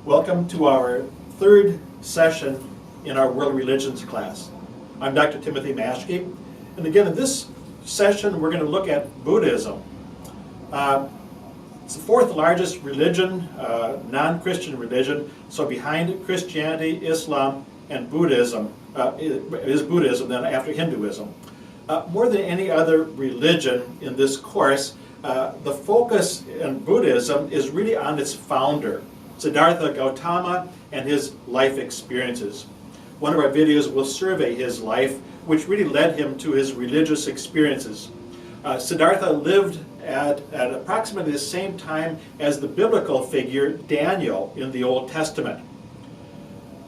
Welcome to our third session in our World Religions class. I'm Dr. Timothy Maschke, and again in this session we're going to look at Buddhism. It's the fourth largest religion, non-Christian religion, so behind Christianity, Islam, and Buddhism is Buddhism, then after Hinduism. More than any other religion in this course, the focus in Buddhism is really on its founder, Siddhartha Gautama, and his life experiences. One of our videos will survey his life, which really led him to his religious experiences. Siddhartha lived at approximately the same time as the biblical figure Daniel in the Old Testament.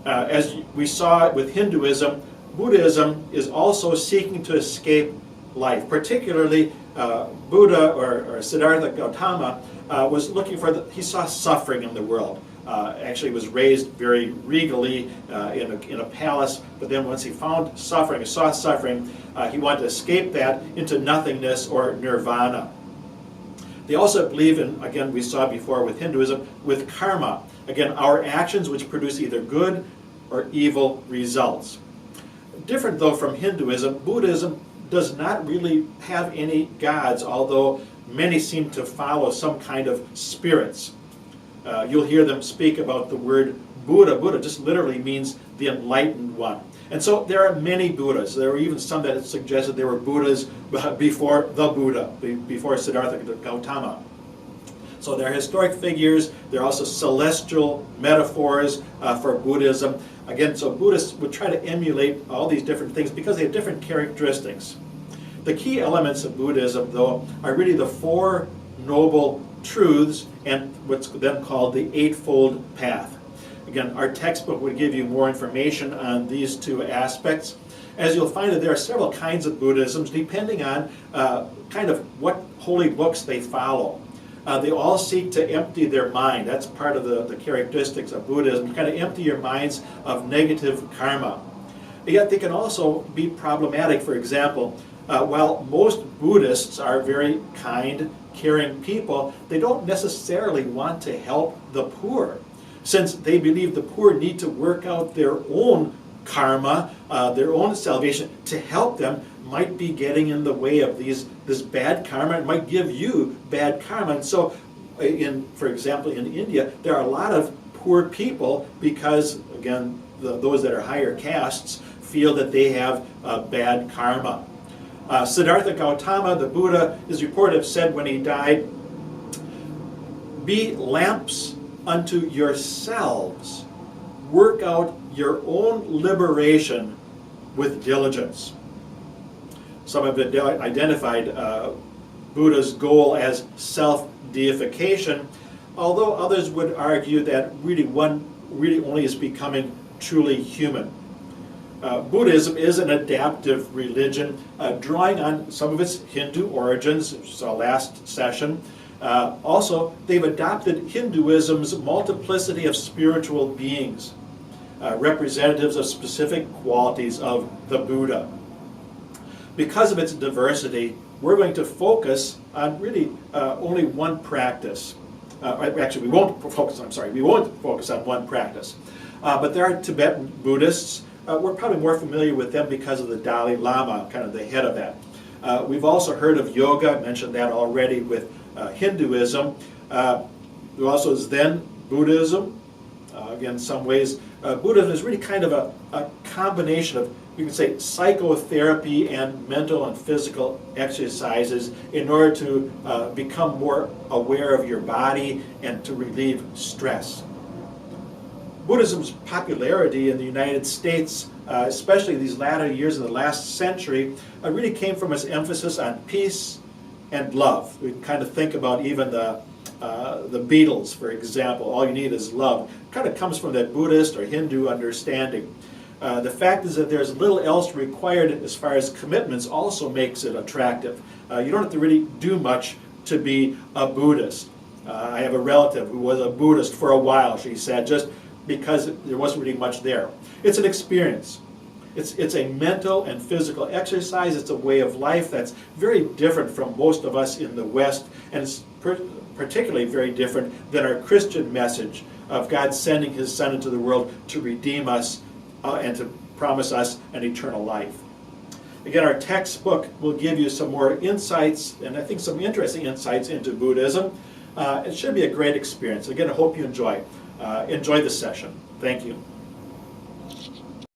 As we saw with Hinduism, Buddhism is also seeking to escape life. Particularly, Buddha or Siddhartha Gautama was looking for he saw suffering in the world. Actually was raised very regally in a palace, but then once he found suffering, saw suffering, he wanted to escape that into nothingness or nirvana. They also believe in, again we saw before with Hinduism, with karma. Again, our actions which produce either good or evil results. Different though from Hinduism, Buddhism does not really have any gods, although many seem to follow some kind of spirits. You'll hear them speak about the word Buddha. Buddha just literally means the enlightened one. And so there are many Buddhas. There were even some that suggested there were Buddhas before the Buddha, before Siddhartha Gautama. So there are historic figures. There are also celestial metaphors for Buddhism. Again, so Buddhists would try to emulate all these different things because they have different characteristics. The key elements of Buddhism, though, are really the Four Noble Truths and what's then called the Eightfold Path. Again, our textbook would give you more information on these two aspects. As you'll find that there are several kinds of Buddhisms depending on kind of what holy books they follow. They all seek to empty their mind. That's part of the characteristics of Buddhism. You kind of empty your minds of negative karma. Yet they can also be problematic. For example, while most Buddhists are very kind, caring people, they don't necessarily want to help the poor, since they believe the poor need to work out their own karma, their own salvation. To help them might be getting in the way of this bad karma. It might give you bad karma. And so, for example, in India, there are a lot of poor people because, again, those that are higher castes feel that they have bad karma. Siddhartha Gautama, the Buddha, is reported to have said when he died, "Be lamps unto yourselves. Work out your own liberation with diligence." Some have identified Buddha's goal as self-deification, although others would argue that one only is becoming truly human. Buddhism is an adaptive religion, drawing on some of its Hindu origins, which we saw last session. Also, they've adopted Hinduism's multiplicity of spiritual beings, representatives of specific qualities of the Buddha. Because of its diversity, we're going to focus on really only one practice. Actually, we won't focus on one practice. But there are Tibetan Buddhists. We're probably more familiar with them because of the Dalai Lama, kind of the head of that. We've also heard of yoga. I mentioned that already with Hinduism. There also is Zen Buddhism. Again, in some ways, Buddhism is really kind of a combination of, you can say, psychotherapy and mental and physical exercises in order to become more aware of your body and to relieve stress. Buddhism's popularity in the United States, especially these latter years of the last century, really came from its emphasis on peace and love. We kind of think about even the Beatles, for example. All you need is love. It kind of comes from that Buddhist or Hindu understanding. The fact is that there's little else required as far as commitments also makes it attractive. You don't have to really do much to be a Buddhist. I have a relative who was a Buddhist for a while, she said, just because there wasn't really much there. It's an experience. It's a mental and physical exercise. It's a way of life that's very different from most of us in the West, and it's particularly very different than our Christian message of God sending his Son into the world to redeem us and to promise us an eternal life. Again, our textbook will give you some more insights, and I think some interesting insights into Buddhism. It should be a great experience. Again, I hope you enjoy this session. Thank you.